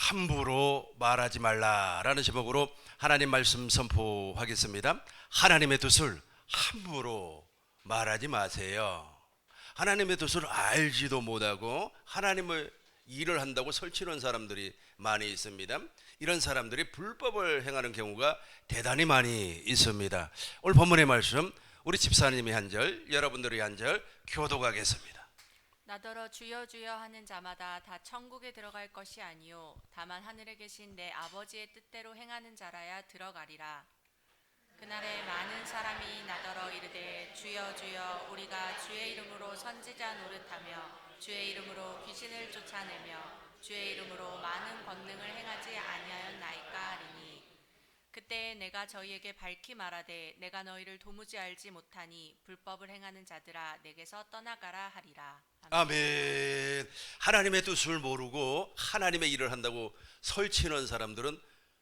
함부로 말하지 말라라는 제목으로 하나님 말씀 선포하겠습니다. 하나님의 뜻을 함부로 말하지 마세요. 하나님의 뜻을 알지도 못하고 하나님의 일을 한다고 설치는 사람들이 많이 있습니다. 이런 사람들이 불법을 행하는 경우가 대단히 많이 있습니다. 오늘 본문의 말씀 우리 집사님이 한 절, 여러분들이 한 절 교독하겠습니다. 나더러 주여 주여 하는 자마다 다 천국에 들어갈 것이 아니요 다만 하늘에 계신 내 아버지의 뜻대로 행하는 자라야 들어가리라. 그날에 많은 사람이 나더러 이르되 주여 주여 우리가 주의 이름으로 선지자 노릇하며 주의 이름으로 귀신을 쫓아내며 주의 이름으로 많은 권능을 행하지 아니하였나이까 하리니 그때 내가 저희에게 밝히 말하되 내가 너희를 도무지 알지 못하니 불법을 행하는 자들아 내게서 떠나가라 하리라. 아멘. 하나님의 뜻을 모르고 하나님의 일을 한다고 설치는 사람들은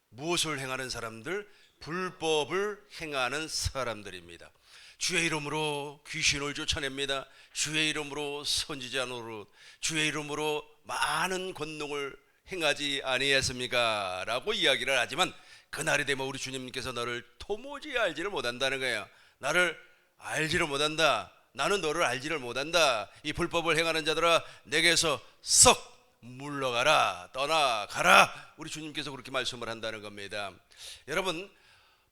무엇을 행하는 사람들? 불법을 행하는 사람들입니다. 주의 이름으로 귀신을 쫓아냅니다. 주의 이름으로 선지자 노릇, 주의 이름으로 많은 권능을 행하지 아니했습니까? 라고 이야기를 하지만 그날이 되면 우리 주님께서 너를 도무지 알지를 못한다는 거예요. 나를 알지를 못한다. 나는 너를 알지를 못한다. 이 불법을 행하는 자들아 내게서 썩 물러가라, 떠나가라. 우리 주님께서 그렇게 말씀을 한다는 겁니다. 여러분,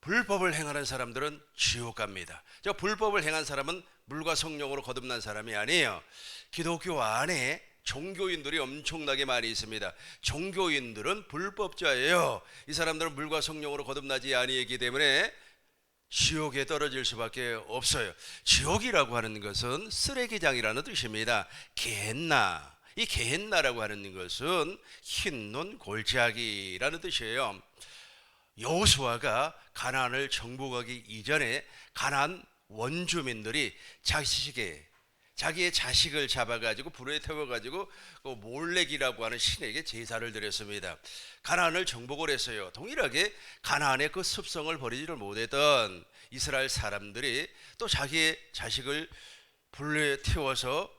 불법을 행하는 사람들은 지옥 갑니다. 저 불법을 행한 사람은 물과 성령으로 거듭난 사람이 아니에요. 기독교 안에 종교인들이 엄청나게 많이 있습니다. 종교인들은 불법자예요. 이 사람들은 물과 성령으로 거듭나지 아니하기 때문에 지옥에 떨어질 수밖에 없어요. 지옥이라고 하는 것은 쓰레기장이라는 뜻입니다. 게헨나, 이 게헨나라고 하는 것은 흰눈 골짜기라는 뜻이에요. 여호수아가 가나안을 정복하기 이전에 가나안 원주민들이 자기의 자식을 잡아가지고 불에 태워가지고 몰렉이라고 하는 신에게 제사를 드렸습니다. 가나안을 정복을 했어요. 동일하게 가나안의 그 습성을 버리지를 못했던 이스라엘 사람들이 또 자기의 자식을 불에 태워서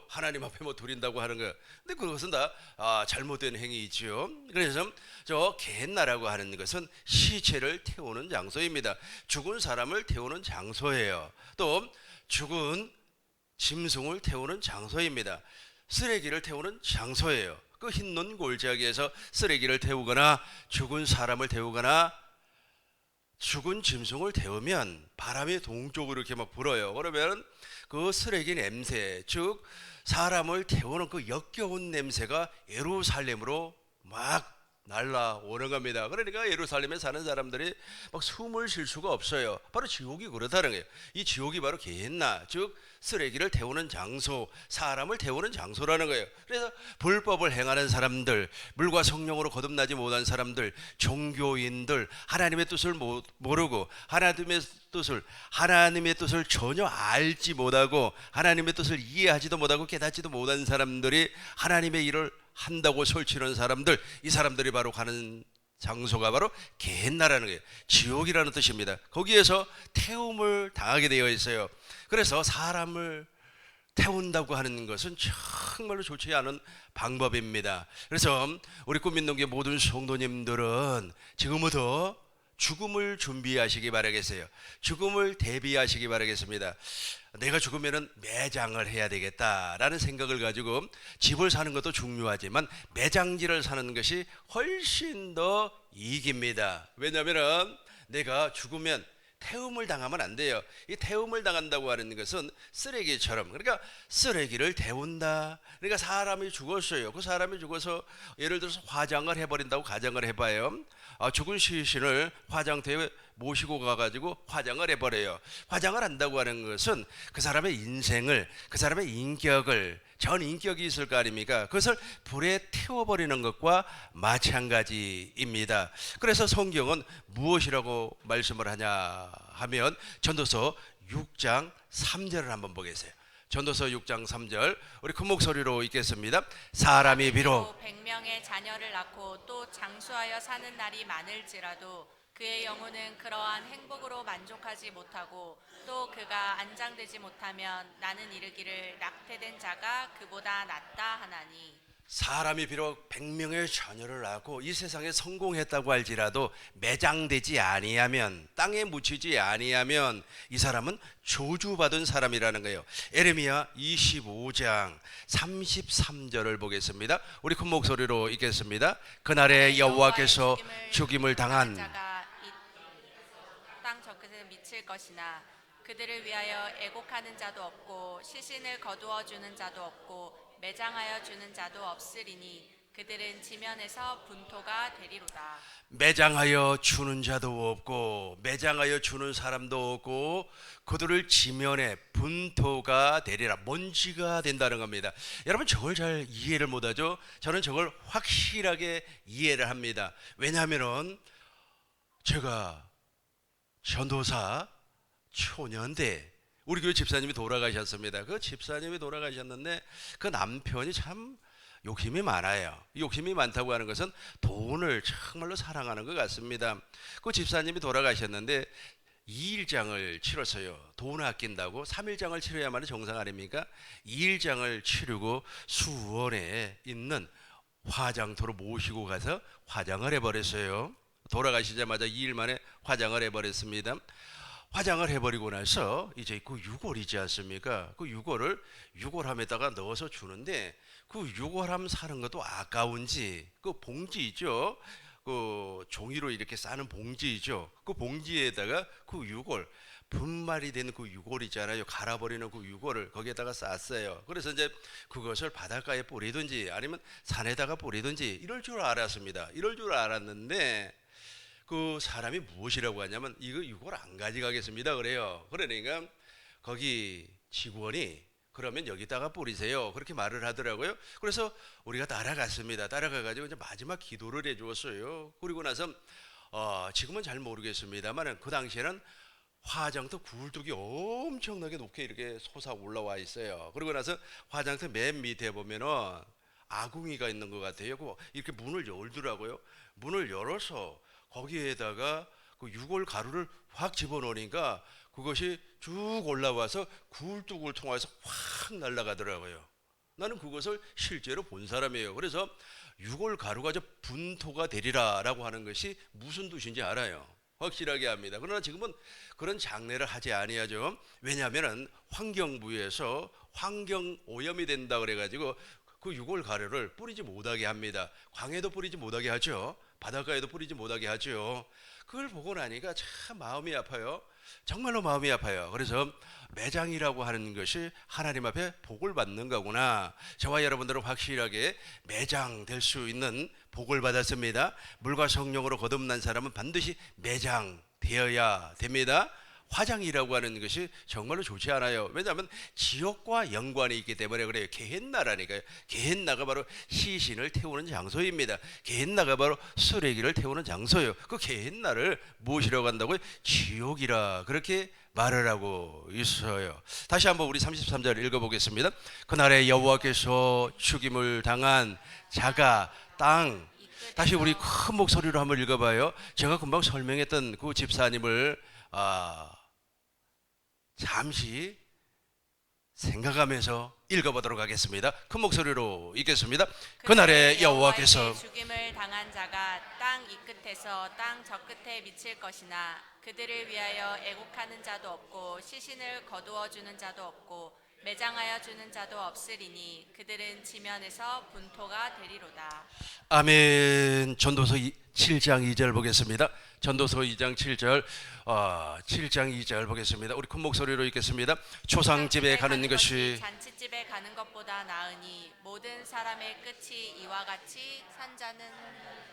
하나님 앞에 드린다고 하는 거예요. 근데 그것은 다 잘못된 행위이지요. 그래서 저 게헨나라고 하는 것은 시체를 태우는 장소입니다. 죽은 사람을 태우는 장소예요. 또 죽은 짐승을 태우는 장소입니다. 쓰레기를 태우는 장소예요. 그 흰눈 골짜기에서 쓰레기를 태우거나 죽은 사람을 태우거나 죽은 짐승을 태우면 바람이 동쪽으로 이렇게 막 불어요. 그러면 그 쓰레기 냄새, 즉 사람을 태우는 그 역겨운 냄새가 예루살렘으로 막 날라오는 겁니다. 그러니까 예루살렘에 사는 사람들이 막 숨을 쉴 수가 없어요. 바로 지옥이 그렇다는 거예요. 이 지옥이 바로 게헨나, 즉 쓰레기를 태우는 장소, 사람을 태우는 장소라는 거예요. 그래서 불법을 행하는 사람들, 물과 성령으로 거듭나지 못한 사람들, 종교인들, 하나님의 뜻을 모르고 하나님의 뜻을 전혀 알지 못하고 하나님의 뜻을 이해하지도 못하고 깨닫지도 못한 사람들이 하나님의 일을 한다고 설치는 사람들, 이 사람들이 바로 가는 장소가 바로 게헨나라는 거예요. 지옥이라는 뜻입니다. 거기에서 태움을 당하게 되어 있어요. 그래서 사람을 태운다고 하는 것은 정말로 좋지 않은 방법입니다. 그래서 우리 꿈민동교회 모든 성도님들은 지금부터 죽음을 준비하시기 바라겠어요. 죽음을 대비하시기 바라겠습니다. 내가 죽으면 매장을 해야 되겠다라는 생각을 가지고 집을 사는 것도 중요하지만 매장지를 사는 것이 훨씬 더 이익입니다. 왜냐하면 내가 죽으면 태움을 당하면 안 돼요. 이 태움을 당한다고 하는 것은 쓰레기처럼, 그러니까 쓰레기를 태운다. 그러니까 사람이 죽었어요. 그 사람이 죽어서 예를 들어서 화장을 해버린다고 가정을 해봐요. 죽은 시신을 화장터에 모시고 가가지고 화장을 해버려요. 화장을 한다고 하는 것은 그 사람의 인생을, 그 사람의 인격을, 전 인격이 있을 거 아닙니까? 그것을 불에 태워버리는 것과 마찬가지입니다. 그래서 성경은 무엇이라고 말씀을 하냐 하면 전도서 6장 3절을 한번 보겠어요. 전도서 6장 3절 우리 큰 목소리로 읽겠습니다. 사람이 비록 100명의 자녀를 낳고 또 장수하여 사는 날이 많을지라도 그의 영혼은 그러한 행복으로 만족하지 못하고 또 그가 안장되지 못하면 나는 이르기를 낙태된 자가 그보다 낫다 하나니. 사람이 비록 100명의 자녀를 낳고 이 세상에 성공했다고 할지라도 매장되지 아니하면, 땅에 묻히지 아니하면 이 사람은 저주받은 사람이라는 거예요. 에레미야 25장 33절을 보겠습니다. 우리 큰 목소리로 읽겠습니다. 그날에 여호와께서 죽임을 당한 자가 이 땅 저끝에 미칠 것이나 그들을 위하여 애곡하는 자도 없고 시신을 거두어 주는 자도 없고 매장하여 주는 자도 없으리니 그들은 지면에서 분토가 되리로다. 매장하여 주는 자도 없고 매장하여 주는 사람도 없고 그들을 지면에 분토가 되리라, 먼지가 된다는 겁니다. 여러분 저걸 잘 이해를 못하죠? 저는 저걸 확실하게 이해를 합니다. 왜냐하면 제가 전도사 초년대 우리 교회 집사님이 돌아가셨습니다. 그 집사님이 돌아가셨는데 그 남편이 참 욕심이 많아요. 욕심이 많다고 하는 것은 돈을 정말로 사랑하는 것 같습니다. 그 집사님이 돌아가셨는데 2일장을 치렀어요. 돈 아낀다고 3일장을 치러야만 정상 아닙니까? 2일장을 치르고 수원에 있는 화장터로 모시고 가서 화장을 해버렸어요. 돌아가시자마자 2일 만에 화장을 해버렸습니다. 화장을 해버리고 나서 이제 그 유골이지 않습니까? 그 유골을 유골함에다가 넣어서 주는데 그 유골함 사는 것도 아까운지 그 봉지 있죠? 그 종이로 이렇게 싸는 봉지 있죠? 그 봉지에다가 그 유골, 분말이 된 그 유골 있잖아요. 갈아버리는 그 유골을 거기에다가 쌌어요. 그래서 이제 그것을 바닷가에 뿌리든지 아니면 산에다가 뿌리든지 이럴 줄 알았습니다. 이럴 줄 알았는데 그 사람이 무엇이라고 하냐면 이거 유골 안 가져가겠습니다 그래요. 그러니까 거기 직원이 그러면 여기다가 뿌리세요 그렇게 말을 하더라고요. 그래서 우리가 따라갔습니다. 따라가가지고 이제 마지막 기도를 해주었어요. 그리고 나서 지금은 잘 모르겠습니다만 그 당시에는 화장터 굴뚝이 엄청나게 높게 이렇게 솟아 올라와 있어요. 그리고 나서 화장터 맨 밑에 보면은 아궁이가 있는 것 같아요. 이렇게 문을 열더라고요. 문을 열어서 거기에다가 그 유골 가루를 확 집어넣으니까 그것이 쭉 올라와서 굴뚝을 통해서 확 날아가더라고요. 나는 그것을 실제로 본 사람이에요. 그래서 유골 가루가 저 분토가 되리라라고 하는 것이 무슨 뜻인지 알아요. 확실하게 합니다. 그러나 지금은 그런 장례를 하지 아니하죠. 왜냐하면 환경부에서 환경 오염이 된다 그래가지고 그 유골 가루를 뿌리지 못하게 합니다. 강에도 뿌리지 못하게 하죠. 바닷가에도 뿌리지 못하게 하죠. 그걸 보고 나니까 참 마음이 아파요. 정말로 마음이 아파요. 그래서 매장이라고 하는 것이 하나님 앞에 복을 받는 거구나. 저와 여러분들은 확실하게 매장될 수 있는 복을 받았습니다. 물과 성령으로 거듭난 사람은 반드시 매장되어야 됩니다. 화장이라고 하는 것이 정말로 좋지 않아요. 왜냐하면 지옥과 연관이 있기 때문에 그래요. 게헨나라니까요. 게헨나가 바로 시신을 태우는 장소입니다. 게헨나가 바로 쓰레기를 태우는 장소예요. 그 게헨나를 무엇이라고 한다고요? 지옥이라 그렇게 말을 하고 있어요. 다시 한번 우리 33절 읽어보겠습니다. 그날에 여호와께서 죽임을 당한 자가 땅, 다시 우리 큰 목소리로 한번 읽어봐요. 제가 금방 설명했던 그 집사님을 잠시 생각하면서 읽어보도록 하겠습니다. 큰 목소리로 읽겠습니다. 그날에 여호와께서 죽임을 당한 자가 땅 이 끝에서 땅 저 끝에 미칠 것이나 그들을 위하여 애곡하는 자도 없고 시신을 거두어 주는 자도 없고 매장하여 주는 자도 없으리니 그들은 지면에서 분토가 되리로다. 아멘. 전도서 7장 2절 보겠습니다. 전도서 2장 7절 7장 2절 보겠습니다. 우리 큰 목소리로 읽겠습니다. 초상집에 가는 것이 잔치집에 가는 것보다 나으니 모든 사람의 끝이 이와 같이 산자는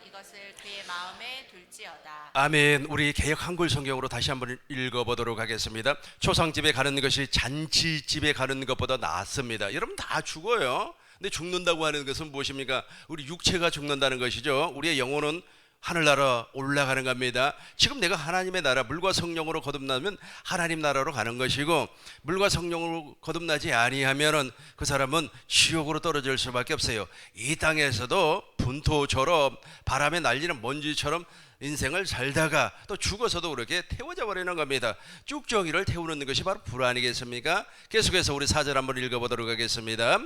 이것을 그의 마음에 둘지어다. 아멘. 우리 개역 한글 성경으로 다시 한번 읽어보도록 하겠습니다. 초상집에 가는 것이 잔치집에 가는 것보다 낫습니다. 여러분 다 죽어요. 근데 죽는다고 하는 것은 무엇입니까? 우리 육체가 죽는다는 것이죠. 우리의 영혼은 하늘나라 올라가는 겁니다. 지금 내가 하나님의 나라 물과 성령으로 거듭나면 하나님 나라로 가는 것이고, 물과 성령으로 거듭나지 아니하면은 그 사람은 지옥으로 떨어질 수밖에 없어요. 이 땅에서도 분토처럼 바람에 날리는 먼지처럼 인생을 살다가 또 죽어서도 그렇게 태워져 버리는 겁니다. 쭉정이를 태우는 것이 바로 불 아니겠습니까? 계속해서 우리 4절 한번 읽어보도록 하겠습니다.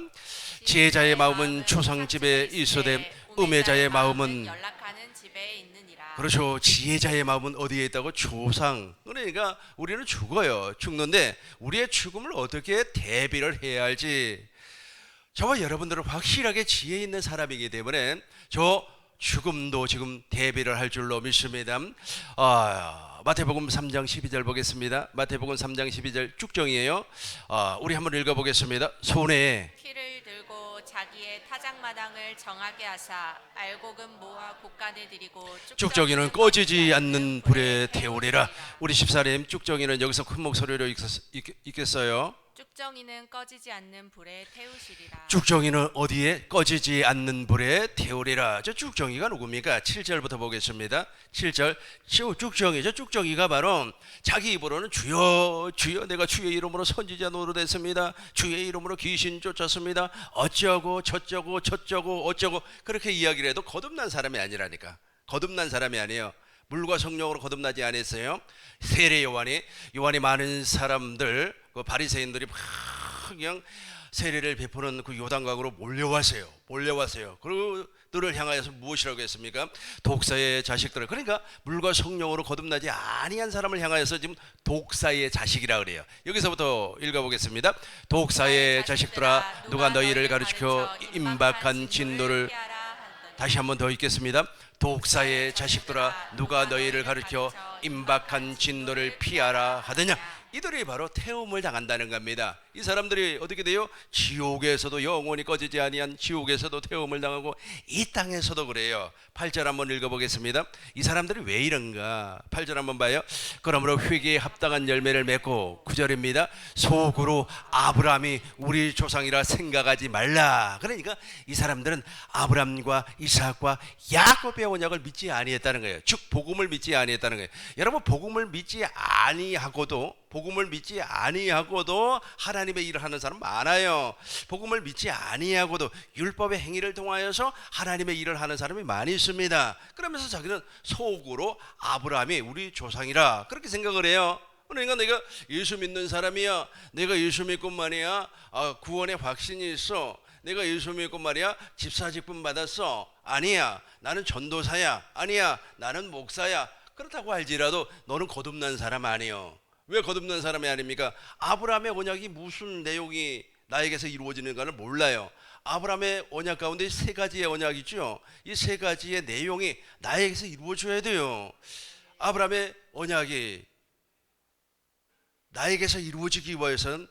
지혜자의 마음은 초상집에 있으되 음해자의 마음은 연락하는 집에 있느니라. 그렇죠. 지혜자의 마음은 어디에 있다고? 조상. 그러니까 우리는 죽어요. 죽는데 우리의 죽음을 어떻게 대비를 해야 할지, 저와 여러분들은 확실하게 지혜 있는 사람이기 때문에 저 죽음도 지금 대비를 할 줄로 믿습니다. 마태복음 3장 12절 보겠습니다. 마태복음 3장 12절 쭉정이에요. 우리 한번 읽어보겠습니다. 손에 키를 들고 자기의 타작마당을 정하게 하사 알곡은 모아 곳간에 들이고 쭉정이는 꺼지지 않는 불에 태우리라. 우리 집사님, 쭉정이는 여기서 큰 목소리로 읽겠어요. 쭉정이는 꺼지지 않는 불에 태우시리라. 쭉정이는 어디에? 꺼지지 않는 불에 태우리라. 저 쭉정이가 누굽니까? 7절부터 보겠습니다. 7절. 쭉정이, 저 쭉정이가 바로 자기 입으로는 주여 주여 내가 주의 이름으로 선지자 노릇했습니다, 주의 이름으로 귀신 쫓았습니다, 어쩌고 저쩌고 저쩌고 어쩌고 그렇게 이야기를 해도 거듭난 사람이 아니라니까. 거듭난 사람이 아니에요. 물과 성령으로 거듭나지 않았어요. 세례 요한이 많은 사람들, 그 바리새인들이 막 그냥 세례를 베푸는 그 요단강으로 몰려왔어요. 그들을 향하여서 무엇이라고 했습니까? 독사의 자식들. 그러니까 물과 성령으로 거듭나지 아니한 사람을 향하여서 지금 독사의 자식이라 그래요. 여기서부터 읽어보겠습니다. 독사의 자식들아, 누가 너희를 가르쳐 임박한 진노를, 다시 한번 더 읽겠습니다. 독사의 자식들아, 누가 너희를 가르쳐 임박한 진노를 피하라 하더냐. 이들이 바로 태움을 당한다는 겁니다. 이 사람들이 어떻게 돼요? 지옥에서도 영원히 꺼지지 아니한 지옥에서도 태움을 당하고 이 땅에서도 그래요. 8절 한번 읽어보겠습니다. 이 사람들이 왜 이런가? 8절 한번 봐요. 그러므로 회개에 합당한 열매를 맺고, 9절입니다. 속으로 아브라함이 우리 조상이라 생각하지 말라. 그러니까 이 사람들은 아브라함과 이삭과 야곱의 언약을 믿지 아니했다는 거예요. 즉 복음을 믿지 아니했다는 거예요. 여러분, 복음을 믿지 아니하고도 하나님의 일을 하는 사람 많아요. 복음을 믿지 아니하고도 율법의 행위를 통하여서 하나님의 일을 하는 사람이 많이 있습니다. 그러면서 자기는 속으로 아브라함이 우리 조상이라 그렇게 생각을 해요. 그러니까 내가 예수 믿는 사람이야, 내가 예수 믿고 말이야 구원의 확신이 있어, 내가 예수 믿고 말이야 집사직분 받았어, 아니야 나는 전도사야, 아니야 나는 목사야, 그렇다고 할지라도 너는 거듭난 사람 아니에요. 왜 거듭난 사람이 아닙니까? 아브라함의 언약이 무슨 내용이 나에게서 이루어지는가를 몰라요. 아브라함의 언약 가운데 세 가지의 언약이 있죠. 이 세 가지의 내용이 나에게서 이루어져야 돼요. 아브라함의 언약이 나에게서 이루어지기 위해서는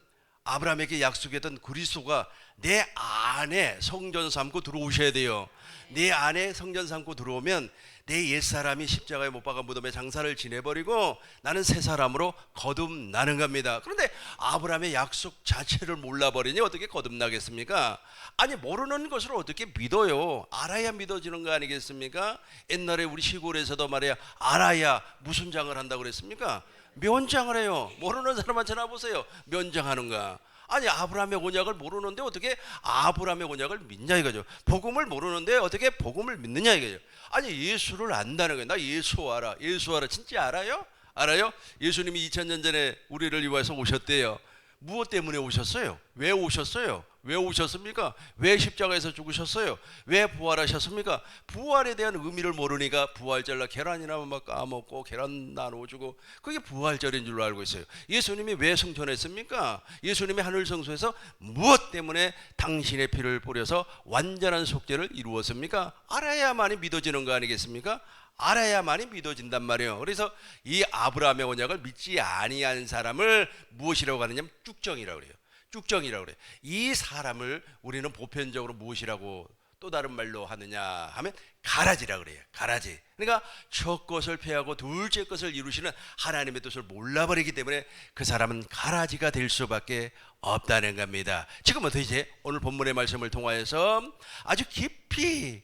아브라함에게 약속했던 그리스도가 내 안에 성전 삼고 들어오셔야 돼요. 내 안에 성전 삼고 들어오면 내 옛사람이 십자가에 못 박아 무덤에 장사를 지내버리고 나는 새 사람으로 거듭나는 겁니다. 그런데 아브라함의 약속 자체를 몰라버리니 어떻게 거듭나겠습니까? 아니, 모르는 것을 어떻게 믿어요? 알아야 믿어지는 거 아니겠습니까? 옛날에 우리 시골에서도 말이야, 알아야 무슨 장을 한다고 그랬습니까? 면장을 해요. 모르는 사람만 전화보세요. 면장하는가? 아니, 아브라함의 언약을 모르는데 어떻게 아브라함의 언약을 믿냐 이거죠. 복음을 모르는데 어떻게 복음을 믿느냐 이거죠. 아니, 예수를 안다는 거예요. 나 예수 알아. 예수 알아. 진짜 알아요? 알아요? 예수님이 2000년 전에 우리를 위해서 오셨대요. 무엇 때문에 오셨어요? 왜 오셨어요? 왜 오셨습니까? 왜 십자가에서 죽으셨어요? 왜 부활하셨습니까? 부활에 대한 의미를 모르니까 부활절날 계란이나 막 까먹고 계란 나눠주고 그게 부활절인 줄로 알고 있어요. 예수님이 왜 승천했습니까? 예수님이 하늘 성소에서 무엇 때문에 당신의 피를 뿌려서 완전한 속죄를 이루었습니까? 알아야만이 믿어지는 거 아니겠습니까? 알아야만이 믿어진단 말이에요. 그래서 이 아브라함의 언약을 믿지 아니한 사람을 무엇이라고 하느냐면 쭉정이라고 그래요. 쭉정이라고 그래요. 이 사람을 우리는 보편적으로 무엇이라고 또 다른 말로 하느냐 하면 가라지라 그래요. 가라지. 그러니까 첫 것을 패하고 둘째 것을 이루시는 하나님의 뜻을 몰라버리기 때문에 그 사람은 가라지가 될 수밖에 없다는 겁니다. 지금부터 이제 오늘 본문의 말씀을 통하여서 아주 깊이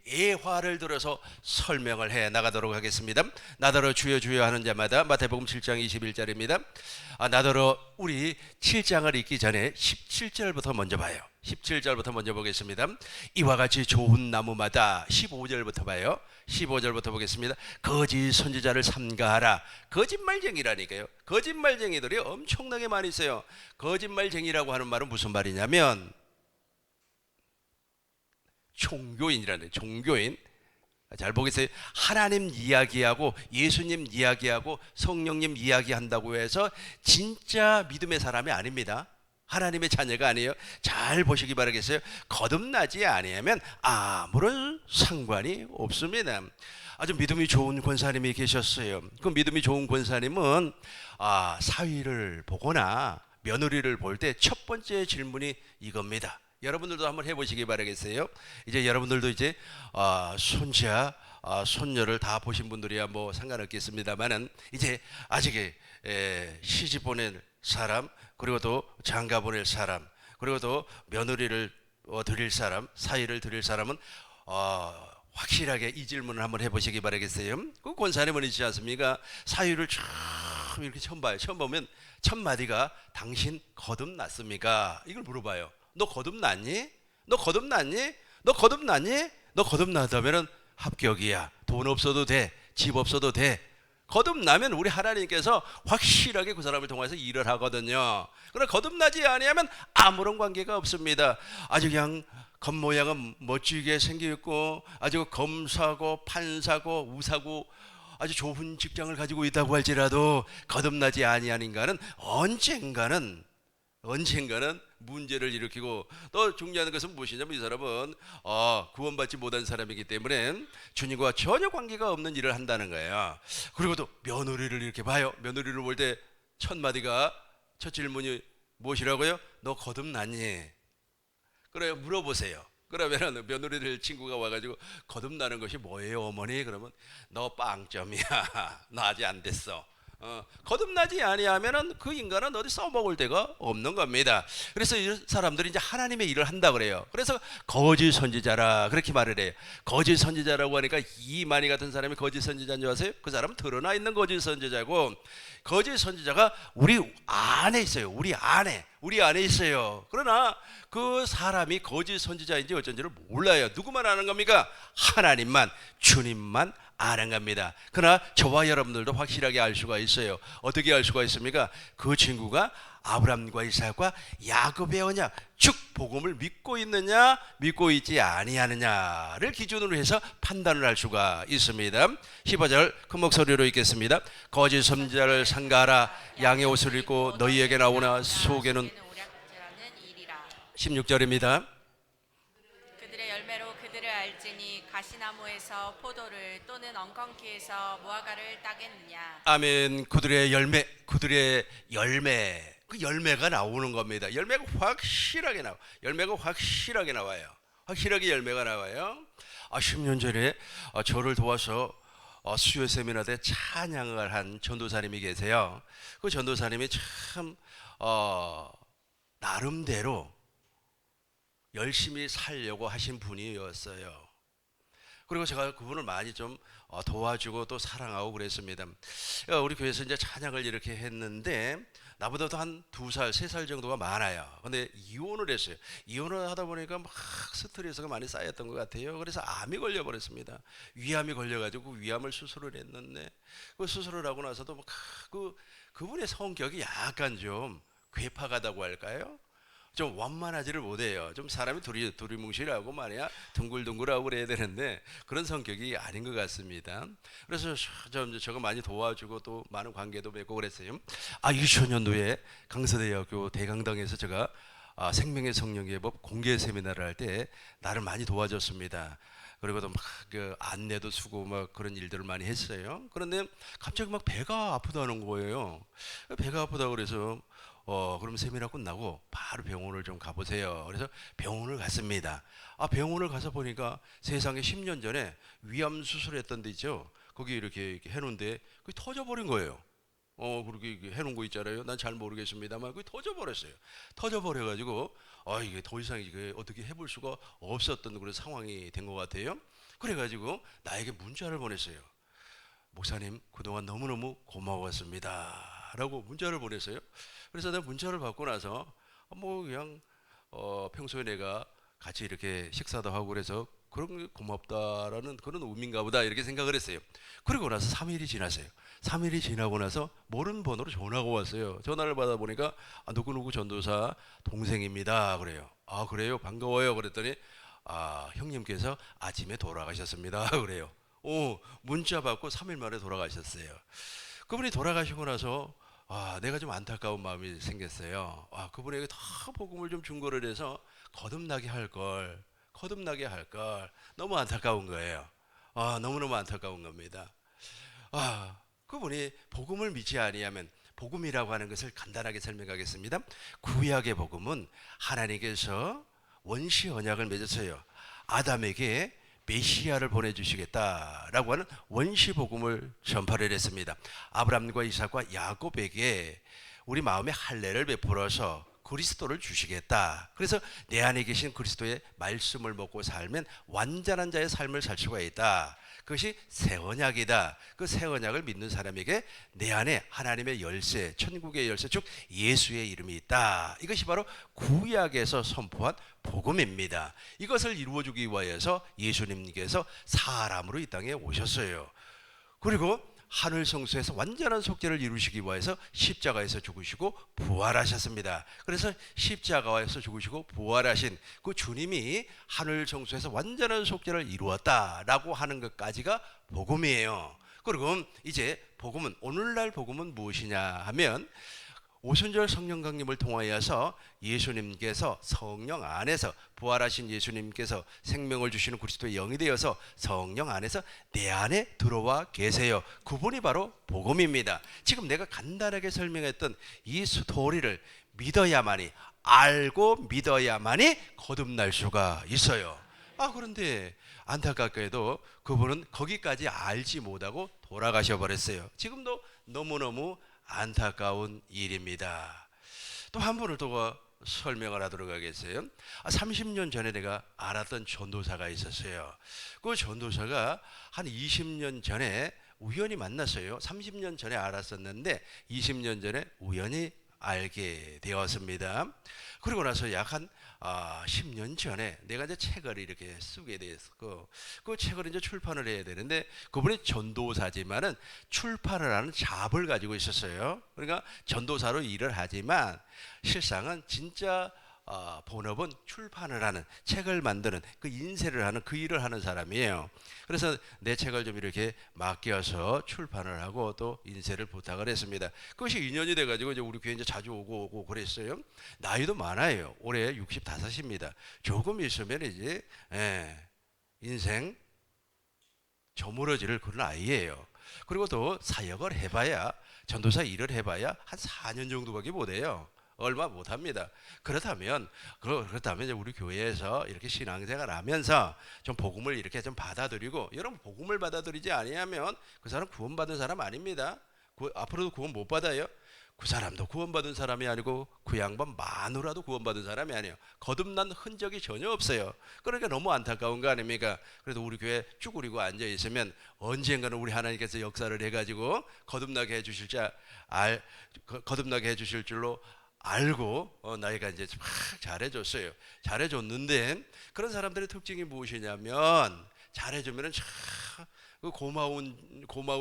예화를 들어서 설명을 해 나가도록 하겠습니다. 나더러 주여 주여 하는 자마다, 마태복음 7장 21절입니다. 나더러 우리 7장을 읽기 전에 17절부터 먼저 봐요. 17절부터 먼저 보겠습니다. 이와 같이 좋은 나무마다, 15절부터 봐요. 15절부터 보겠습니다. 거짓 선지자를 삼가하라. 거짓말쟁이라니까요. 거짓말쟁이들이 엄청나게 많이 있어요. 거짓말쟁이라고 하는 말은 무슨 말이냐면 종교인이라는, 종교인. 잘 보겠어요. 하나님 이야기하고 예수님 이야기하고 성령님 이야기한다고 해서 진짜 믿음의 사람이 아닙니다. 하나님의 자녀가 아니에요. 잘 보시기 바라겠어요. 거듭나지 아니하면 아무런 상관이 없습니다. 아주 믿음이 좋은 권사님이 계셨어요. 그 믿음이 좋은 권사님은 사위를 보거나 며느리를 볼 때 첫 번째 질문이 이겁니다. 여러분들도 한번 해보시기 바라겠어요. 이제 여러분들도 이제 손자, 손녀를 다 보신 분들이야 뭐 상관없겠습니다만은 이제 아직 시집 보낼 사람, 그리고 또 장가 보낼 사람, 그리고 또 며느리를 드릴 사람, 사위를 드릴 사람은 확실하게 이 질문을 한번 해보시기 바라겠어요. 그 권사님은 있지 않습니까? 사위를 참 이렇게 처음 봐요. 처음 보면 첫 마디가 당신 거듭났습니까? 이걸 물어봐요. 너 거듭났니? 너 거듭났니? 너 거듭났니? 너 거듭나다면은 합격이야. 돈 없어도 돼. 집 없어도 돼. 거듭나면 우리 하나님께서 확실하게 그 사람을 통해서 일을 하거든요. 그러나 거듭나지 아니하면 아무런 관계가 없습니다. 아주 그냥 겉모양은 멋지게 생겨있고 아주 검사고 판사고 우사고 아주 좋은 직장을 가지고 있다고 할지라도 거듭나지 아니한 인간은 언젠가는 문제를 일으키고, 또 중요한 것은 무엇이냐면 이 사람은 구원받지 못한 사람이기 때문에 주님과 전혀 관계가 없는 일을 한다는 거예요. 그리고 또 며느리를 이렇게 봐요. 며느리를 볼 때 첫 마디가, 첫 질문이 무엇이라고요? 너 거듭났니? 그래요. 물어보세요. 그러면 며느리들 친구가 와가지고 거듭나는 것이 뭐예요 어머니? 그러면 너 빵점이야. 너 아직 안 됐어. 거듭나지 아니하면은 그 인간은 어디 써먹을 데가 없는 겁니다. 그래서 이 사람들이 이제 하나님의 일을 한다 그래요. 그래서 거짓 선지자라 그렇게 말을 해요. 거짓 선지자라고 하니까 이만희 같은 사람이 거짓 선지자인 줄 아세요? 그 사람은 드러나 있는 거짓 선지자고, 거짓 선지자가 우리 안에 있어요. 우리 안에 있어요. 그러나 그 사람이 거짓 선지자인지 어쩐지를 몰라요. 누구만 아는 겁니까? 하나님만, 주님만 아는 겁니다. 그러나 저와 여러분들도 확실하게 알 수가 있어요. 어떻게 알 수가 있습니까? 그 친구가 아브라함과 이삭과 야곱의 언약, 즉 복음을 믿고 있느냐 믿고 있지 아니하느냐를 기준으로 해서 판단을 할 수가 있습니다. 15절 큰 목소리로 읽겠습니다. 거짓 선지자를 삼가하라. 양의 옷을 입고 너희에게 나오나 속에는 16절입니다. 그들의 열매로 그들을 알지니 가시나무에서 포도를 또는 엉겅퀴에서 무화과를 따겠느냐. 아멘. 그들의 열매, 그 열매가 나오는 겁니다. 열매가 확실하게 나와요. 확실하게 열매가 나와요. 10년 전에 저를 도와서 수요 세미나 때 찬양을 한 전도사님이 계세요. 그 전도사님이 참 나름대로 열심히 살려고 하신 분이었어요. 그리고 제가 그분을 많이 좀 도와주고 또 사랑하고 그랬습니다. 우리 교회에서 이제 찬양을 이렇게 했는데 나보다도 한 2살, 3살 정도가 많아요. 근데 이혼을 했어요. 이혼을 하다 보니까 막 스트레스가 많이 쌓였던 것 같아요. 그래서 암이 걸려버렸습니다. 위암이 걸려가지고 위암을 수술을 했는데 그 수술을 하고 나서도 막 그분의 성격이 약간 좀 괴팍하다고 할까요? 좀 원만하지를 못해요. 좀 사람이 두리뭉실하고 말이야 둥글둥글하고 그래야 되는데 그런 성격이 아닌 것 같습니다. 그래서 저거 많이 도와주고 또 많은 관계도 맺고 그랬어요. 2000년도에 강서대학교 대강당에서 제가 생명의 성령예법 공개 세미나를 할 때 나를 많이 도와줬습니다. 그리고 또 막 그 안내도 쓰고 막 그런 일들을 많이 했어요. 그런데 갑자기 막 배가 아프다는 거예요. 배가 아프다 그래서 그럼 세미나 끝나고 바로 병원을 좀 가보세요. 그래서 병원을 갔습니다. 병원을 가서 보니까 세상에 10년 전에 위암 수술했던 데 있죠. 거기 이렇게 해놓은데 그게 터져버린 거예요. 그렇게 해놓은 거 있잖아요. 난 잘 모르겠습니다만 그게 터져버렸어요. 터져버려가지고 이게 더 이상 이게 어떻게 해볼 수가 없었던 그런 상황이 된 것 같아요. 그래가지고 나에게 문자를 보냈어요. 목사님, 그동안 너무너무 고마웠습니다 라고 문자를 보냈어요. 그래서 내가 문자를 받고 나서 그냥 평소에 내가 같이 이렇게 식사도 하고 그래서 그런 게 고맙다라는 그런 의미인가 보다 이렇게 생각을 했어요. 그리고 나서 3일이 지났어요. 3일이 지나고 나서 모르는 번호로 전화가 왔어요. 전화를 받아보니까 누구누구 전도사 동생입니다 그래요. 그래요? 반가워요. 그랬더니 형님께서 아침에 돌아가셨습니다 그래요. 문자 받고 3일 만에 돌아가셨어요. 그분이 돌아가시고 나서 내가 좀 안타까운 마음이 생겼어요. 그분에게 다 복음을 좀 중거를 해서 거듭나게 할 걸 너무 안타까운 거예요. 너무너무 안타까운 겁니다. 그분이 복음을 믿지 아니하면, 복음이라고 하는 것을 간단하게 설명하겠습니다. 구약의 복음은 하나님께서 원시 언약을 맺었어요. 아담에게 메시아를 보내주시겠다라고 하는 원시 복음을 전파를 했습니다. 아브람과 이삭과 야곱에게 우리 마음에 할례를 베풀어서 그리스도를 주시겠다. 그래서 내 안에 계신 그리스도의 말씀을 먹고 살면 완전한 자의 삶을 살 수가 있다. 그것이 새 언약이다. 그 새 언약을 믿는 사람에게 내 안에 하나님의 열쇠, 천국의 열쇠, 즉 예수의 이름이 있다. 이것이 바로 구약에서 선포한 복음입니다. 이것을 이루어주기 위하여서 예수님께서 사람으로 이 땅에 오셨어요. 그리고 하늘 성소에서 완전한 속죄를 이루시기 위해서 십자가에서 죽으시고 부활하셨습니다. 그래서 십자가에서 죽으시고 부활하신 그 주님이 하늘 성소에서 완전한 속죄를 이루었다라고 하는 것까지가 복음이에요. 그리고 이제 복음은, 오늘날 복음은 무엇이냐 하면 오순절 성령 강림을 통하여서 예수님께서 성령 안에서, 부활하신 예수님께서 생명을 주시는 그리스도의 영이 되어서 성령 안에서 내 안에 들어와 계세요. 그분이 바로 복음입니다. 지금 내가 간단하게 설명했던 이 스토리를 믿어야만이, 알고 믿어야만이 거듭날 수가 있어요. 그런데 안타깝게도 그분은 거기까지 알지 못하고 돌아가셔 버렸어요. 지금도 너무너무 안타까운 일입니다. 또 한 분을 또 설명을 하도록 하겠어요. 30년 전에 내가 알았던 전도사가 있었어요. 그 전도사가 한 20년 전에 우연히 만났어요. 30년 전에 알았었는데 20년 전에 우연히 알게 되었습니다. 그리고 나서 약 한 10년 전에 내가 이제 책을 이렇게 쓰게 되었고, 그 책을 이제 출판을 해야 되는데 그분이 전도사지만은 출판을 하는 잡을 가지고 있었어요. 그러니까 전도사로 일을 하지만 실상은 진짜 본업은 출판을 하는, 책을 만드는, 그 인쇄를 하는 그 일을 하는 사람이에요. 그래서 내 책을 좀 이렇게 맡겨서 출판을 하고 또 인쇄를 부탁을 했습니다. 그것이 인연이 돼가지고 이제 우리 교회 이제 자주 오고 그랬어요. 나이도 많아요. 올해 65입니다. 조금 있으면 이제 인생 저물어질 그런 아이예요. 그리고 또 사역을 해봐야, 전도사 일을 해봐야 한 4년 정도밖에 못해요. 얼마 못합니다. 그렇다면 이제 우리 교회에서 이렇게 신앙생활 하면서 좀 복음을 이렇게 좀 받아들이고, 여러분 복음을 받아들이지 아니하면 그 사람 구원받은 사람 아닙니다. 앞으로도 구원 못 받아요. 그 사람도 구원받은 사람이 아니고 그 양반 마누라도 구원받은 사람이 아니에요. 거듭난 흔적이 전혀 없어요. 그러니까 너무 안타까운 거 아닙니까? 그래도 우리 교회 쭈그리고 앉아 있으면 언젠가는 우리 하나님께서 역사를 해가지고 거듭나게 해주실 줄로 알고 나이가 이제 막 잘해줬어요. 잘해줬는데 그런 사람들의 특징이 무엇이냐면, 잘해주면은 참 고마운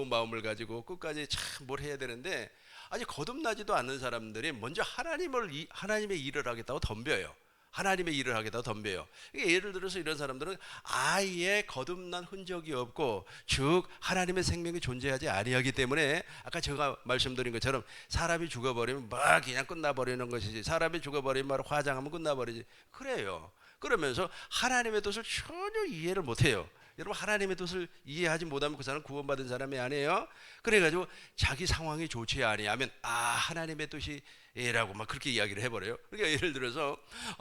마음을 가지고 끝까지 참 뭘 해야 되는데, 아직 거듭나지도 않는 사람들이 먼저 하나님의 일을 하겠다고 덤벼요. 하나님의 일을 하겠다고 덤벼요. 예를 들어서 이런 사람들은 아예 거듭난 흔적이 없고, 즉 하나님의 생명이 존재하지 아니하기 때문에, 아까 제가 말씀드린 것처럼 사람이 죽어버리면 막 그냥 끝나버리는 것이지, 사람이 죽어버리면 화장하면 끝나버리지, 그래요. 그러면서 하나님의 뜻을 전혀 이해를 못해요. 여러분 하나님의 뜻을 이해하지 못하면 그 사람은 구원받은 사람이 아니에요. 그래가지고 자기 상황이 좋지 아니하면 하나님의 뜻이라고 막 그렇게 이야기를 해버려요. 그러니까 예를 들어서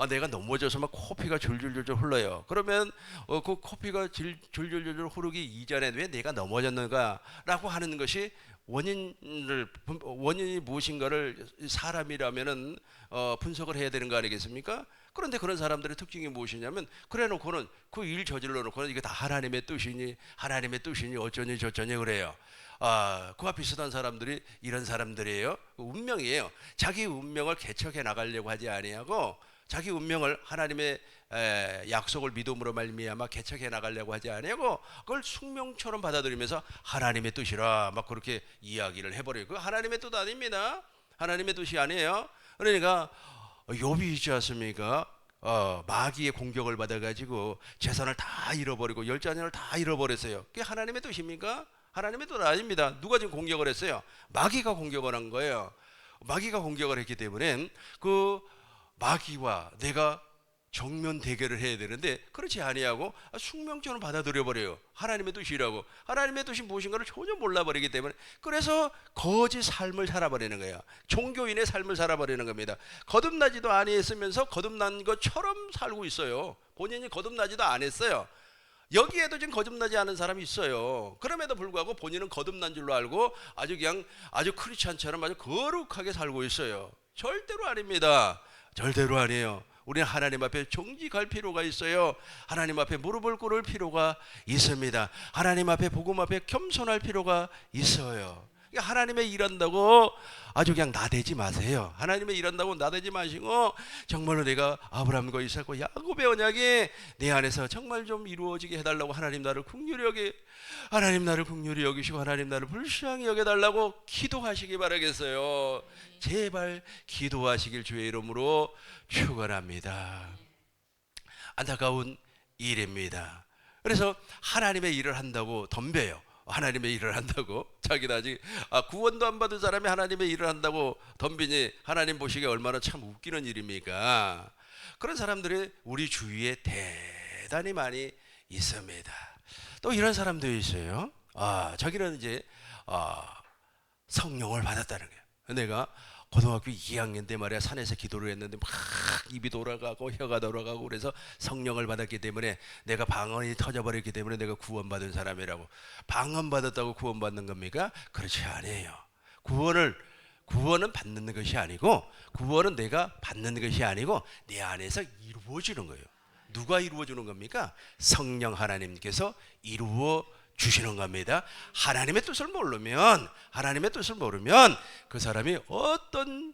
내가 넘어져서 막 코피가 줄줄줄줄 흘러요. 그러면 그 코피가 줄줄줄줄 흐르기 이전에 왜 내가 넘어졌는가라고 하는 것이 원인이 무엇인가를 사람이라면은 분석을 해야 되는 거 아니겠습니까? 그런데 그런 사람들의 특징이 무엇이냐면 그래놓고는 그 일 저질러 놓고는 이게 다 하나님의 뜻이니 어쩌니 저쩌니 그래요. 그와 비슷한 사람들이 이런 사람들이에요. 운명이에요. 자기 운명을 개척해 나가려고 하지 아니하고 자기 운명을 하나님의 약속을 믿음으로 말미암아 개척해 나가려고 하지 아니하고 그걸 숙명처럼 받아들이면서 하나님의 뜻이라 막 그렇게 이야기를 해버려요. 그 하나님의 뜻 아닙니다. 하나님의 뜻이 아니에요. 그러니까 욥이 있지 않습니까? 마귀의 공격을 받아가지고 재산을 다 잃어버리고 10자녀를 다 잃어버렸어요. 그게 하나님의 뜻입니까? 하나님의 뜻 아닙니다. 누가 지금 공격을 했어요? 마귀가 공격을 한 거예요. 마귀가 공격을 했기 때문에 그 마귀와 내가 정면 대결을 해야 되는데 그렇지 아니하고 숙명처럼 받아들여 버려요. 하나님의 뜻이라고. 하나님의 뜻이 무엇인가를 전혀 몰라버리기 때문에 그래서 거짓 삶을 살아버리는 거예요. 종교인의 삶을 살아버리는 겁니다. 거듭나지도 아니했으면서 거듭난 것처럼 살고 있어요. 본인이 거듭나지도 않았어요. 여기에도 지금 거듭나지 않은 사람이 있어요. 그럼에도 불구하고 본인은 거듭난 줄로 알고 아주 크리스찬처럼 아주 거룩하게 살고 있어요. 절대로 아닙니다. 절대로 아니에요. 우리는 하나님 앞에 정직할 필요가 있어요. 하나님 앞에 무릎을 꿇을 필요가 있습니다. 하나님 앞에 복음 앞에 겸손할 필요가 있어요. 하나님의 일한다고 아주 그냥 나대지 마세요. 하나님의 일한다고 나대지 마시고 정말로 내가 아브라함과 이삭과 야곱의 언약이 내 안에서 정말 좀 이루어지게 해달라고 하나님 나를 긍휼히 여기시고 하나님 나를 불쌍히 여겨달라고 기도하시기 바라겠어요. 제발 기도하시길 주의 이름으로 축원합니다. 안타까운 일입니다. 그래서 하나님의 일을 한다고 덤벼요. 하나님의 일을 한다고 자기는 아직 구원도 안 받은 사람이 하나님의 일을 한다고 덤비니 하나님 보시기에 얼마나 참 웃기는 일입니까? 그런 사람들이 우리 주위에 대단히 많이 있습니다. 또 이런 사람도 있어요. 자기는 이제 성령을 받았다는 거예요. 내가 고등학교 2학년 때 말이야 산에서 기도를 했는데 막 입이 돌아가고 혀가 돌아가고 그래서 성령을 받았기 때문에 내가 방언이 터져버렸기 때문에 내가 구원받은 사람이라고. 방언 받았다고 구원받는 겁니까? 그렇지 않아요. 구원은 받는 것이 아니고 구원은 내가 받는 것이 아니고 내 안에서 이루어지는 거예요. 누가 이루어주는 겁니까? 성령 하나님께서 이루어 주시는 겁니다. 하나님의 뜻을 모르면 그 사람이 어떤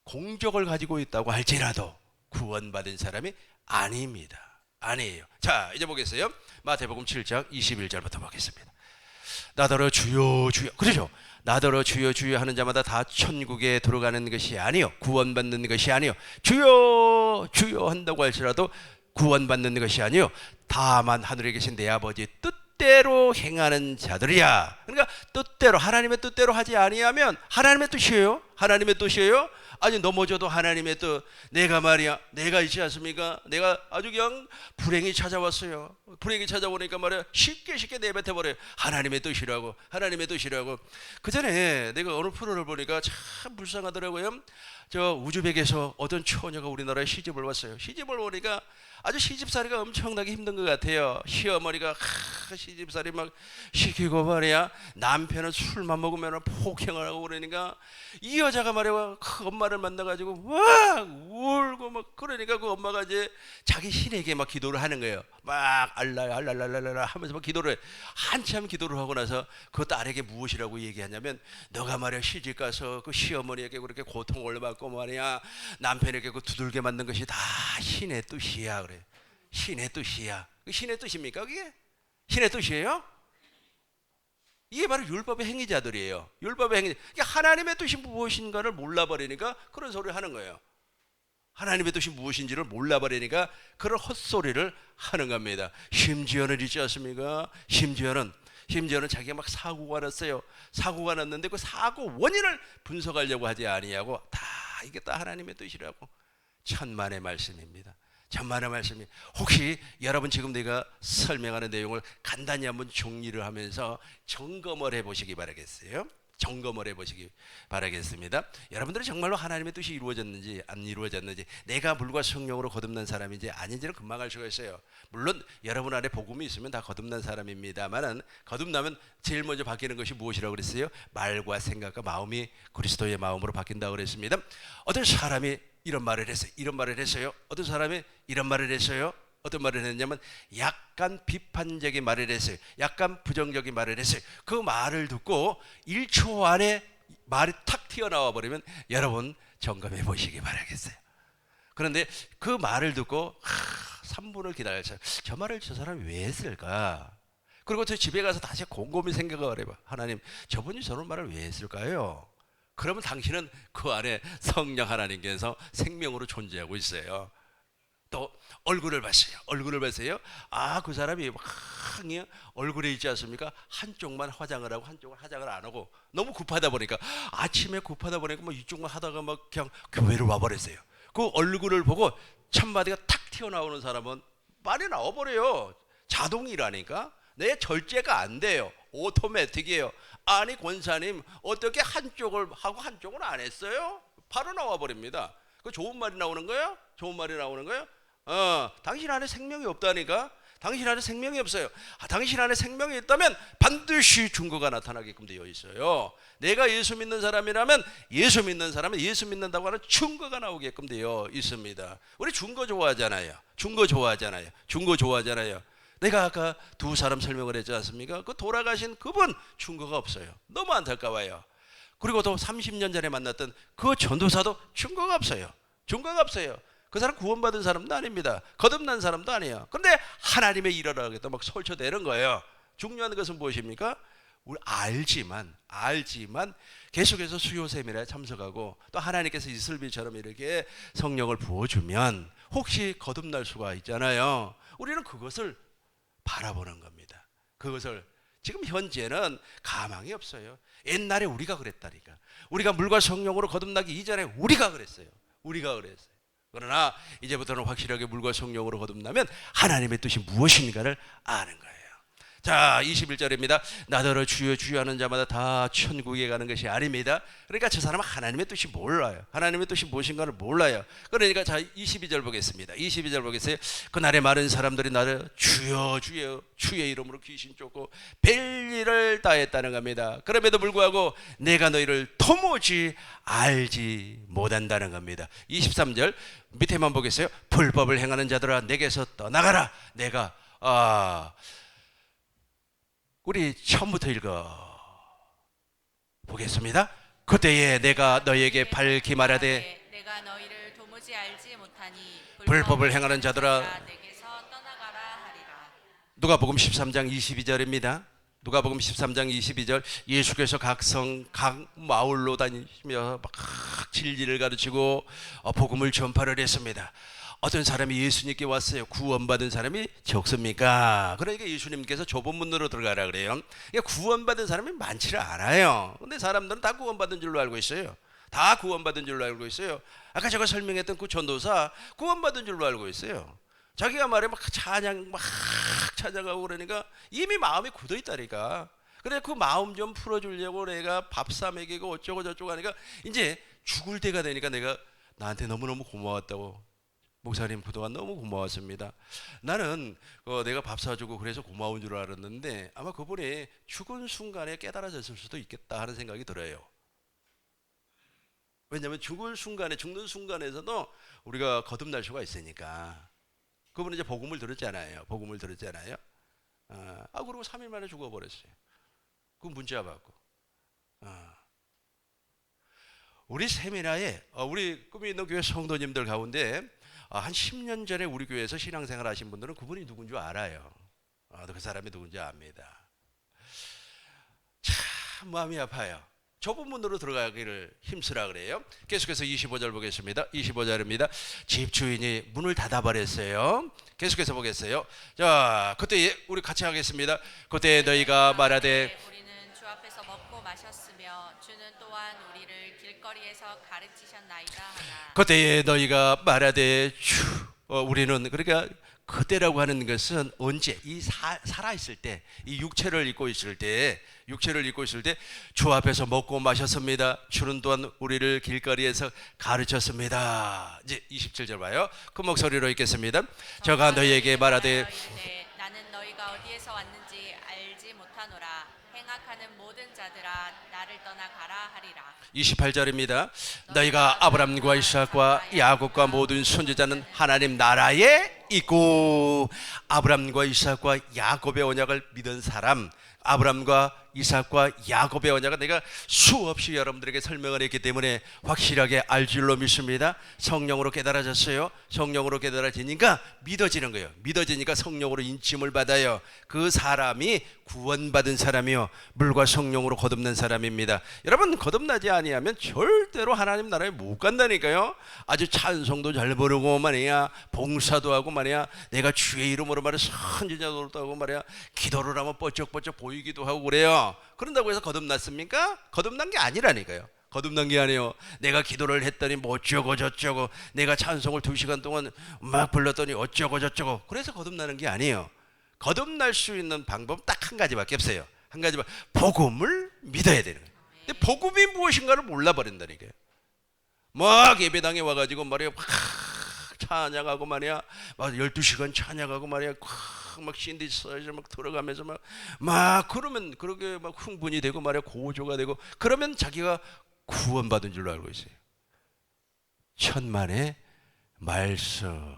공적을 가지고 있다고 할지라도 구원받은 사람이 아닙니다. 아니에요. 자, 이제 보겠어요. 마태복음 7장 21절부터 보겠습니다. 나더러 주여 주여. 그렇죠? 나더러 주여 주여 하는 자마다 다 천국에 들어가는 것이 아니요 구원받는 것이 아니요 주여 주여 한다고 할지라도 구원받는 것이 아니요 다만 하늘에 계신 내 아버지의 뜻대로 행하는 자들이야. 그러니까 뜻대로 하나님의 뜻대로 하지 아니하면 하나님의 뜻이에요. 하나님의 뜻이에요. 아니 넘어져도 하나님의 뜻. 내가 있지 않습니까? 내가 아주 그냥 불행이 찾아왔어요. 불행이 찾아오니까 말이야 쉽게 내뱉어버려요. 하나님의 뜻이라고. 그 전에 내가 어느 프로를 보니까 참 불쌍하더라고요. 저 우즈벡에서 어떤 처녀가 우리나라에 시집을 왔어요. 시집을 오니까 아주 시집살이가 엄청나게 힘든 것 같아요. 시어머니가 시집살이 막 시키고 말이야 남편은 술만 먹으면 폭행을 하고 그러니까 이 여자가 말이야 그 엄마를 만나가지고 막 울고 막 그러니까 그 엄마가 이제 자기 신에게 막 기도를 하는 거예요. 막 알랄랄랄랄라 하면서 막 기도를 해. 한참 기도를 하고 나서 그 딸에게 무엇이라고 얘기하냐면 너가 말이야 시집 가서 그 시어머니에게 그렇게 고통을 받고 말이야 남편에게 그 두들겨 맞는 것이 다 신의 뜻이야 그래. 신의 뜻이야. 신의 뜻입니까 그게? 신의 뜻이에요? 이게 바로 율법의 행위자들이에요. 율법의 행위자. 하나님의 뜻이 무엇인가를 몰라버리니까 그런 소리를 하는 거예요. 하나님의 뜻이 무엇인지를 몰라버리니까 그런 헛소리를 하는 겁니다. 심지어는 있지 않습니까? 심지어는 자기가 막 사고가 났어요. 사고가 났는데 그 사고 원인을 분석하려고 하지 아니하고 다 이게 다 하나님의 뜻이라고. 천만의 말씀입니다. 천만의 말씀이. 혹시 여러분 지금 내가 설명하는 내용을 간단히 한번 정리를 하면서 점검을 해보시기 바라겠어요. 점검을 해보시기 바라겠습니다. 여러분들이 정말로 하나님의 뜻이 이루어졌는지 안 이루어졌는지, 내가 물과 성령으로 거듭난 사람인지 아닌지는 금방 알 수가 있어요. 물론 여러분 안에 복음이 있으면 다 거듭난 사람입니다만은, 거듭나면 제일 먼저 바뀌는 것이 무엇이라고 그랬어요? 말과 생각과 마음이 그리스도의 마음으로 바뀐다고 그랬습니다. 어떤 사람이 이런 말을 했어요. 이런 말을 했어요. 어떤 사람이 이런 말을 했어요. 어떤 말을 했냐면 약간 비판적인 말을 했어요. 약간 부정적인 말을 했어요. 그 말을 듣고 1초 안에 말이 탁 튀어나와 버리면 여러분 점검해 보시기 바라겠어요. 그런데 그 말을 듣고 3분을 기다렸어요. 저 말을 저 사람이 왜 했을까? 그리고 저 집에 가서 다시 곰곰이 생각을 해봐. 하나님, 저분이 저런 말을 왜 했을까요? 그러면 당신은 그 안에 성령 하나님께서 생명으로 존재하고 있어요. 또 얼굴을 봤어요. 얼굴을 봤어요. 아, 그 사람이 막 얼굴에 있지 않습니까? 한쪽만 화장을 하고 한쪽은 화장을 안 하고, 너무 급하다 보니까, 아침에 급하다 보니까 뭐 이쪽만 하다가 막 그냥 교회로 와버렸어요. 그 얼굴을 보고 첫 마디가 탁 튀어나오는 사람은 말이 나와버려요. 자동이라니까. 내 절제가 안 돼요. 오토매틱이에요. 아니 권사님, 어떻게 한쪽을 하고 한쪽은 안 했어요? 바로 나와버립니다. 그 좋은 말이 나오는 거예요? 좋은 말이 나오는 거예요? 당신 안에 생명이 없다니까. 당신 안에 생명이 없어요. 당신 안에 생명이 있다면 반드시 증거가 나타나게끔 되어 있어요. 내가 예수 믿는 사람이라면 예수 믿는 사람은 예수 믿는다고 하는 증거가 나오게끔 되어 있습니다. 우리 증거 좋아하잖아요. 증거 좋아하잖아요. 증거 좋아하잖아요. 내가 아까 두 사람 설명을 했지 않습니까? 그 돌아가신 그분 증거가 없어요. 너무 안타까워요. 그리고 또 30년 전에 만났던 그 전도사도 증거가 없어요. 증거가 없어요. 그 사람 구원받은 사람도 아닙니다. 거듭난 사람도 아니에요. 그런데 하나님의 일을 하겠다 막 설쳐대는 거예요. 중요한 것은 무엇입니까? 우리 알지만 계속해서 수요 세미나에 참석하고, 또 하나님께서 이슬비처럼 이렇게 성령을 부어주면 혹시 거듭날 수가 있잖아요. 우리는 그것을 바라보는 겁니다. 그것을 지금 현재는 가망이 없어요. 옛날에 우리가 그랬다니까. 우리가 물과 성령으로 거듭나기 이전에 우리가 그랬어요. 그러나 이제부터는 확실하게 물과 성령으로 거듭나면 하나님의 뜻이 무엇인가를 아는 거예요. 자, 21절입니다. 나더러 주여 주여 하는 자마다 다 천국에 가는 것이 아닙니다. 그러니까 저 사람은 하나님의 뜻이 몰라요. 하나님의 뜻이 무엇인가를 몰라요. 그러니까 자, 22절 보겠습니다. 22절 보겠어요. 그날에 많은 사람들이 나를 주여 주여 주의 이름으로 귀신 쫓고 별일을 다했다는 겁니다. 그럼에도 불구하고 내가 너희를 도무지 알지 못한다는 겁니다. 23절 밑에만 보겠어요. 불법을 행하는 자들아 내게서 떠나가라. 내가 우리 처음부터 읽어 보겠습니다. 그때에 내가 너희에게 밝히 말하되 내가 너희를 도무지 알지 못하니 불법을 행하는 자들아 내게서 떠나가라 하리라. 누가복음 13장 22절입니다. 누가복음 13장 22절. 예수께서 각 성 각 마을로 다니시며 막 진리를 가르치고 복음을 전파를 했습니다. 어떤 사람이 예수님께 왔어요. 구원받은 사람이 적습니까? 그러니까 예수님께서 좁은 문으로 들어가라 그래요. 그러니까 구원받은 사람이 많지를 않아요. 근데 사람들은 다 구원받은 줄로 알고 있어요. 다 구원받은 줄로 알고 있어요. 아까 제가 설명했던 그 전도사 구원받은 줄로 알고 있어요. 자기가 말해 막 찬양 막 찾아가고 그러니까 이미 마음이 굳어 있다니까. 그래 그 마음 좀 풀어주려고 내가 밥 사 먹이고 어쩌고 저쩌고 하니까 이제 죽을 때가 되니까 내가 나한테 너무너무 고마웠다고. 목사님 그동안 너무 고마웠습니다. 나는 내가 밥 사주고 그래서 고마운 줄 알았는데 아마 그분이 죽은 순간에 깨달아졌을 수도 있겠다 하는 생각이 들어요. 왜냐하면 죽는 순간에서도 우리가 거듭날 수가 있으니까. 그분은 이제 복음을 들었잖아요. 그리고 3일 만에 죽어버렸어요. 그 문자 받고. 우리 세미나에 우리 꿈이 있는 교회 성도님들 가운데 한 10년 전에 우리 교회에서 신앙생활 하신 분들은 그분이 누군지 알아요. 그 사람이 누군지 압니다. 참 마음이 아파요. 좁은 문으로 들어가기를 힘쓰라 그래요. 계속해서 25절 보겠습니다. 25절입니다. 집주인이 문을 닫아버렸어요. 계속해서 보겠어요. 자, 그때 우리 같이 하겠습니다. 그때 너희가 말하되 우리는 주 앞에서 먹고 마셨으며 주는 또한 우리를 길거리에서 가르치셨나이다 하나. 그때에 너희가 말하되 주 우리는 그러니까 그때라고 하는 것은 언제 이 살아 있을 때, 이 육체를 입고 있을 때, 주 앞에서 먹고 마셨습니다. 주는 또한 우리를 길거리에서 가르쳤습니다. 이제 27절 봐요. 큰 목소리로 읽겠습니다. 저가 너희에게 말하되 나는 너희가 어디에서 왔는지 알지 못하노라. 행악하는 모든 자들아 나를 떠나 가라 하리라. 28절입니다. 너희가 아브람과 이삭과 야곱과 모든 선지자는 하나님 나라에 있고, 아브람과 이삭과 야곱의 언약을 믿은 사람, 아브람과 이삭과 야곱의 언약은 내가 수없이 여러분들에게 설명을 했기 때문에 확실하게 알 줄로 믿습니다. 성령으로 깨달아졌어요. 성령으로 깨달아지니까 믿어지는 거예요. 믿어지니까 성령으로 인침을 받아요. 그 사람이 구원받은 사람이요, 물과 성령으로 거듭난 사람입니다. 여러분, 거듭나지 아니하면 절대로 하나님 나라에 못 간다니까요. 아주 찬송도 잘 부르고 말이야, 봉사도 하고 말이야, 내가 주의 이름으로 말이야 선지자도 하고 말이야, 기도를 하면 뻐쩍뻐쩍 보이기도 하고 그래요. 그런다고 해서 거듭났습니까? 거듭난 게 아니라니까요. 거듭난 게 아니에요. 내가 기도를 했더니 뭐 어쩌고 저쩌고, 내가 찬송을 2시간 동안 막 불렀더니 어쩌고 저쩌고, 그래서 거듭나는 게 아니에요. 거듭날 수 있는 방법은 딱 한 가지밖에 없어요. 한 가지만, 복음을 믿어야 되는 거예요. 근데 복음이 무엇인가를 몰라버린다니까요. 막 예배당에 와가지고 말이야, 막 찬양하고 말이야, 막 12시간 찬양하고 말이야, 막 신디사이즈 막 들어가면서 막 그러면 그렇게 막 흥분이 되고 말이야, 고조가 되고, 그러면 자기가 구원받은 줄로 알고 있어요. 천만의 말씀,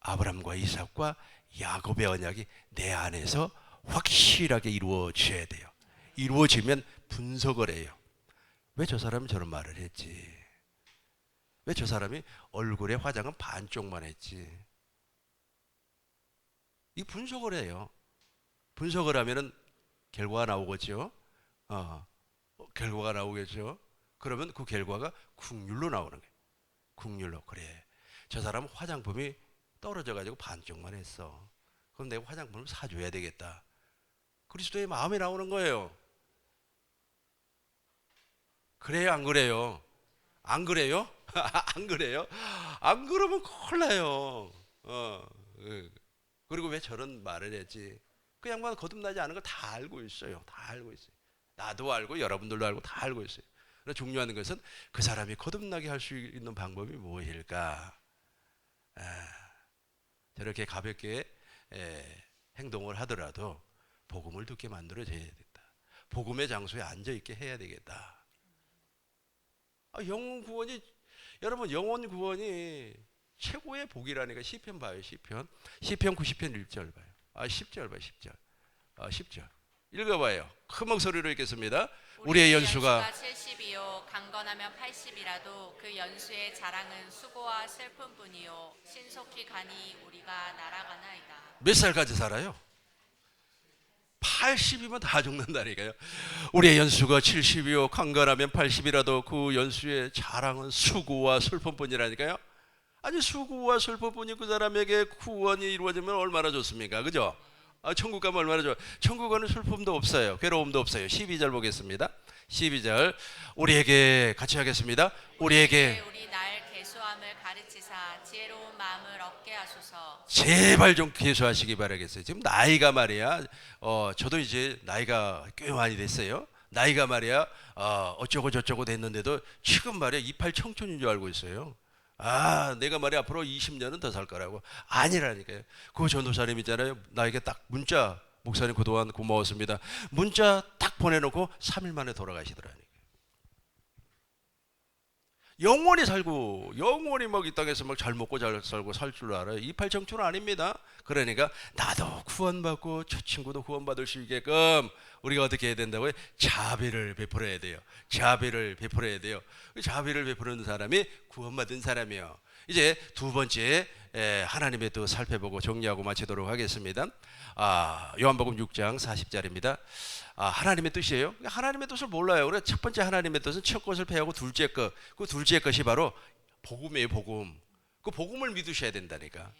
아브람과 이삭과 야곱의 언약이 내 안에서 확실하게 이루어져야 돼요. 이루어지면 분석을 해요. 왜 저 사람이 저런 말을 했지? 왜 저 사람이 얼굴에 화장은 반쪽만 했지? 이 분석을 해요. 분석을 하면은 결과가 나오겠죠. 결과가 나오겠죠. 그러면 그 결과가 국률로 나오는 거예요. 국률로. 그래, 저 사람은 화장품이 떨어져 가지고 반쪽만 했어. 그럼 내가 화장품을 사줘야 되겠다. 그리스도의 마음이 나오는 거예요. 그래요, 안 그래요? 안 그래요? 안 그래요? 안 그러면 큰일 나요. 그리고 왜 저런 말을 했지? 그 양반 거듭나지 않은 걸 다 알고 있어요. 다 알고 있어요. 나도 알고 여러분들도 알고 다 알고 있어요. 그러나 중요한 것은 그 사람이 거듭나게 할 수 있는 방법이 무엇일까? 저렇게 가볍게 행동을 하더라도 복음을 듣게 만들어줘야 된다. 복음의 장소에 앉아있게 해야 되겠다. 영혼 구원이, 여러분, 영혼 구원이 최고의 복이라니까. 시편 봐요. 시편 90편 1절 봐요. 10절 봐요. 10절 읽어봐요. 큰 목소리로 읽겠습니다. 우리의 연수가 70이요 강건하면 80이라도 그 연수의 자랑은 수고와 슬픔뿐이요 신속히 가니 우리가 날아가나이다. 몇 살까지 살아요? 80이면 다 죽는다니까요. 우리의 연수가 70이요 강건하면 80이라도 그 연수의 자랑은 수고와 슬픔뿐이라니까요. 아니, 수고와 슬픔뿐이 그 사람에게 구원이 이루어지면 얼마나 좋습니까? 그죠? 천국 가면 얼마나 좋아요. 천국 가는 슬픔도 없어요. 괴로움도 없어요. 12절 보겠습니다. 12절 우리에게 같이 하겠습니다. 우리에게 우리 날 계수함을 가르치사 지혜로운 마음을 얻게 하소서. 제발 좀 계수하시기 바라겠어요. 지금 나이가 말이야, 저도 이제 나이가 꽤 많이 됐어요. 나이가 말이야, 어쩌고 저쩌고 됐는데도 지금 말이야 이팔 청춘인 줄 알고 있어요. 내가 말이야 앞으로 20년은 더 살 거라고. 아니라니까요. 그 전도사님 있잖아요. 나에게 딱 문자, 목사님 그동안 고마웠습니다, 문자 딱 보내놓고 3일 만에 돌아가시더라니까요. 영원히 살고, 영원히 막 이 땅에서 막 잘 먹고 잘 살고 살 줄 알아요. 이팔 청춘은 아닙니다. 그러니까 나도 구원받고 저 친구도 구원받을 수 있게끔 우리가 어떻게 해야 된다고요? 자비를 베풀어야 돼요. 자비를 베풀어야 돼요. 자비를 베푸는 사람이 구원받은 사람이에요. 이제 두 번째 하나님의 뜻 살펴보고 정리하고 마치도록 하겠습니다. 요한복음 6장 40절입니다. 하나님의 뜻이에요. 하나님의 뜻을 몰라요. 그래서 첫 번째 하나님의 뜻은 첫 것을 패하고 둘째 것, 그 둘째 것이 바로 복음이에요. 복음. 그 복음을 믿으셔야 된다니까.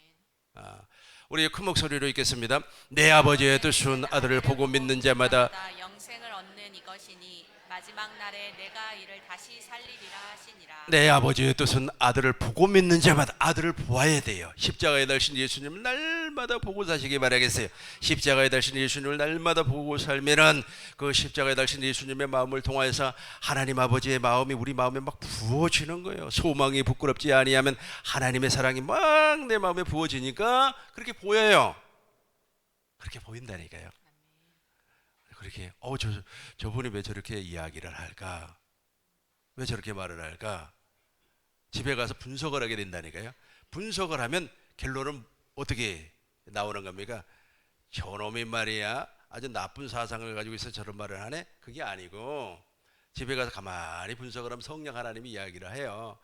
우리 큰 목소리로 읽겠습니다. 내 아버지의 뜻은 아들을 보고 믿는 자마다 영생을 얻는 이것이니 마지막 날에 내가 이를 다시 살리리라 하시니라. 내 아버지의 뜻은 아들을 보고 믿는 자마다 아들을 보아야 돼요. 십자가에 달신 예수님을 날마다 보고 사시기 바라겠어요. 십자가에 달신 예수님을 날마다 보고 살면은 그 십자가에 달신 예수님의 마음을 통하여서 하나님 아버지의 마음이 우리 마음에 막 부어지는 거예요. 소망이 부끄럽지 아니하면 하나님의 사랑이 막 내 마음에 부어지니까 그렇게 보여요. 그렇게 보인다니까요. 그렇게 저분이 왜 저렇게 이야기를 할까? 왜 저렇게 말을 할까? 집에 가서 분석을 하게 된다니까요. 분석을 하면 결론은 어떻게 나오는 겁니까? 저놈이 말이야 아주 나쁜 사상을 가지고 있어 저런 말을 하네? 그게 아니고 집에 가서 가만히 분석을 하면 성령 하나님이 이야기를 해요.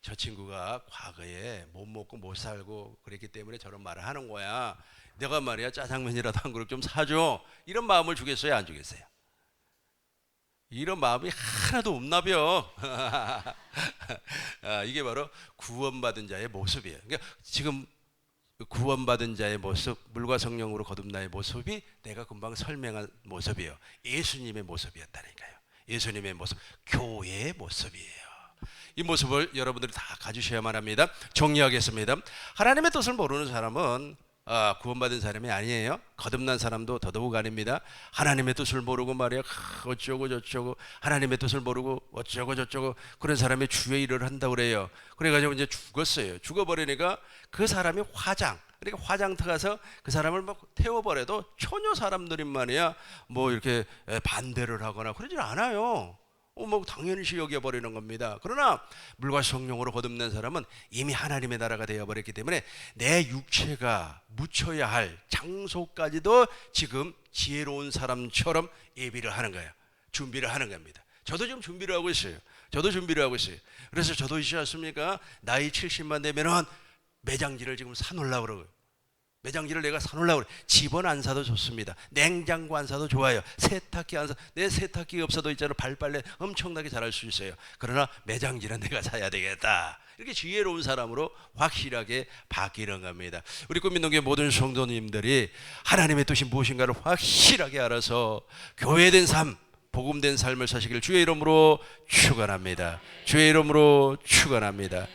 저 친구가 과거에 못 먹고 못 살고 그랬기 때문에 저런 말을 하는 거야. 내가 말이야 짜장면이라도 한 그릇 좀 사줘. 이런 마음을 주겠어요, 안 주겠어요? 이런 마음이 하나도 없나벼. 이게 바로 구원받은 자의 모습이에요. 그러니까 지금 구원받은 자의 모습, 물과 성령으로 거듭나의 모습이 내가 금방 설명한 모습이에요. 예수님의 모습이었다니까요. 예수님의 모습, 교회의 모습이에요. 이 모습을 여러분들이 다 가지셔야만 합니다. 정리하겠습니다. 하나님의 뜻을 모르는 사람은 구원받은 사람이 아니에요. 거듭난 사람도 더더욱 아닙니다. 하나님의 뜻을 모르고 말이야 어쩌고 저쩌고 하나님의 뜻을 모르고 어쩌고 저쩌고 그런 사람이 주의 일을 한다고 그래요. 그래가지고 이제 죽었어요. 죽어버리니까 그 사람이 화장, 그러니까 화장터 가서 그 사람을 막 태워버려도 처녀 사람들이 말이야 뭐 이렇게 반대를 하거나 그러질 않아요. 뭐 당연시 여겨버리는 겁니다. 그러나 물과 성령으로 거듭난 사람은 이미 하나님의 나라가 되어버렸기 때문에 내 육체가 묻혀야 할 장소까지도 지금 지혜로운 사람처럼 예비를 하는 거예요. 준비를 하는 겁니다. 저도 지금 준비를 하고 있어요. 그래서 저도 있지 않습니까? 나이 70만 되면은 매장지를 지금 사놓으려고 그러고요. 매장지를 내가 사놓으려고 그래. 집은 안 사도 좋습니다. 냉장고 안 사도 좋아요. 세탁기 안 사. 내 세탁기 없어도 있잖아. 발빨래 엄청나게 잘할 수 있어요. 그러나 매장지는 내가 사야 되겠다. 이렇게 지혜로운 사람으로 확실하게 바뀌는 겁니다. 우리 꿈민동교회 모든 성도님들이 하나님의 뜻이 무엇인가를 확실하게 알아서 교회된 삶, 복음된 삶을 사시길 주의 이름으로 축원합니다. 주의 이름으로 축원합니다.